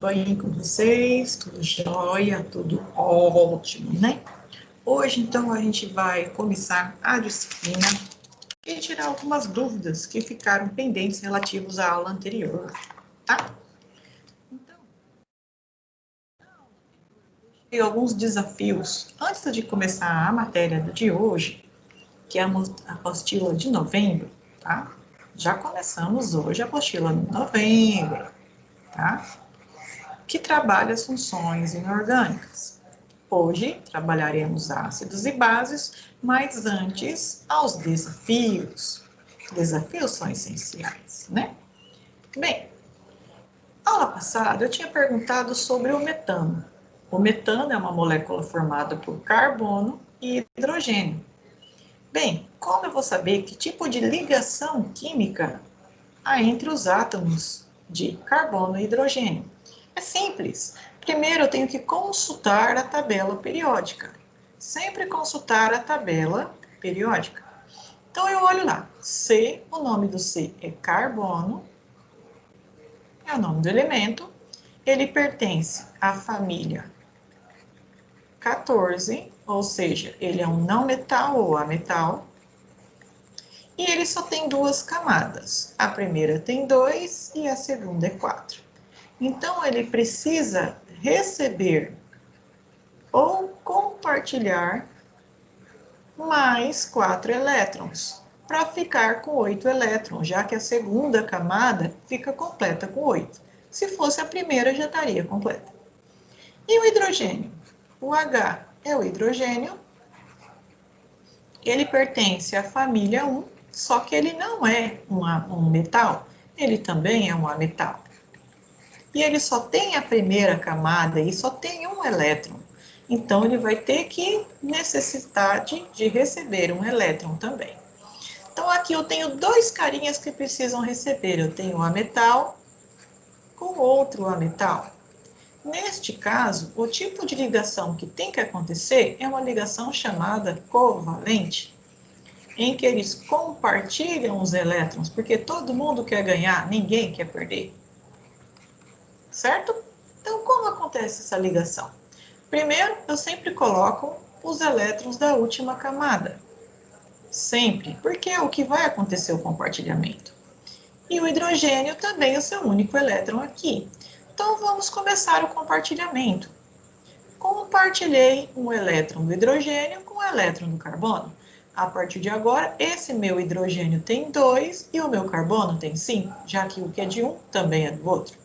Bem com vocês, tudo jóia, tudo ótimo, né? Hoje, então, a gente vai começar a disciplina e tirar algumas dúvidas que ficaram pendentes relativos à aula anterior, tá? Então, tem alguns desafios. Antes de começar a matéria de hoje, que é a apostila de novembro, tá? Já começamos hoje a apostila de novembro, tá? Que trabalha as funções inorgânicas. Hoje trabalharemos ácidos e bases, mas antes aos desafios. Desafios são essenciais, né? Bem, aula passada eu tinha perguntado sobre o metano. O metano é uma molécula formada por carbono e hidrogênio. Bem, como eu vou saber que tipo de ligação química há entre os átomos de carbono e hidrogênio? É simples. Primeiro eu tenho que consultar a tabela periódica. Sempre consultar a tabela periódica. Então eu olho lá. C, o nome do C é carbono, é o nome do elemento. Ele pertence à família 14, ou seja, ele é um não metal ou ametal. E ele só tem duas camadas. A primeira tem 2 e a segunda é 4. Então, ele precisa receber ou compartilhar mais 4 elétrons, para ficar com 8 elétrons, já que a segunda camada fica completa com 8. Se fosse a primeira, já estaria completa. E o hidrogênio? O H é o hidrogênio, ele pertence à família 1, só que ele não é um metal, ele também é um ametal. E ele só tem a primeira camada e só tem um elétron. Então, ele vai ter que necessitar de receber um elétron também. Então, aqui eu tenho dois carinhas que precisam receber. Eu tenho um ametal com outro ametal. Neste caso, o tipo de ligação que tem que acontecer é uma ligação chamada covalente, em que eles compartilham os elétrons, porque todo mundo quer ganhar, ninguém quer perder. Certo? Então, como acontece essa ligação? Primeiro, eu sempre coloco os elétrons da última camada. Sempre, porque é o que vai acontecer o compartilhamento. E o hidrogênio também é o seu único elétron aqui. Então, vamos começar o compartilhamento. Compartilhei um elétron do hidrogênio com o elétron do carbono. A partir de agora, esse meu hidrogênio tem 2 e o meu carbono tem 5, já que o que é de um também é do outro.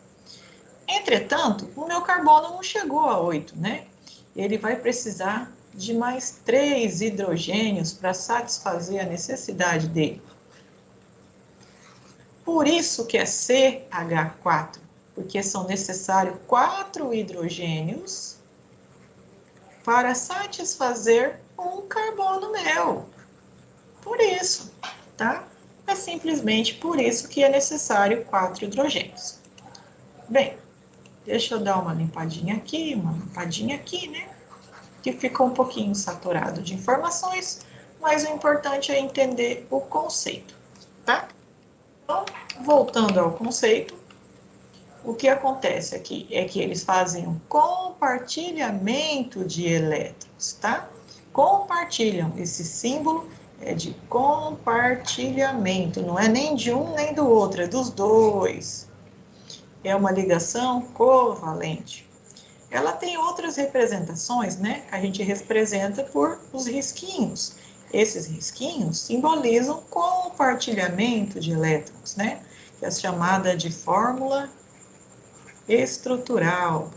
Entretanto, o meu carbono não chegou a 8, né? Ele vai precisar de mais 3 hidrogênios para satisfazer a necessidade dele. Por isso que é CH4, porque são necessários 4 hidrogênios para satisfazer um carbono meu. Por isso, tá? É simplesmente por isso que é necessário 4 hidrogênios. Bem, deixa eu dar uma limpadinha aqui, né? Que ficou um pouquinho saturado de informações, mas o importante é entender o conceito, tá? Então, voltando ao conceito, o que acontece aqui é que eles fazem um compartilhamento de elétrons, tá? Compartilham, esse símbolo é de compartilhamento, não é nem de um nem do outro, é dos dois. É uma ligação covalente. Ela tem outras representações, né? A gente representa por os risquinhos. Esses risquinhos simbolizam compartilhamento de elétrons, né? Que é chamada de fórmula estrutural,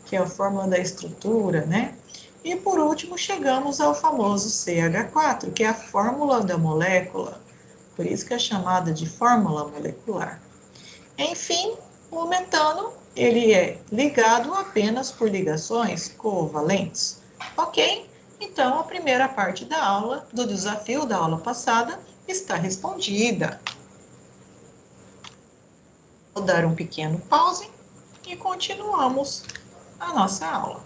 que é a fórmula da estrutura, né? E por último, chegamos ao famoso CH4, que é a fórmula da molécula, por isso que é chamada de fórmula molecular. Enfim, o metano, ele é ligado apenas por ligações covalentes, ok? Então, a primeira parte da aula, do desafio da aula passada, está respondida. Vou dar um pequeno pause e continuamos a nossa aula.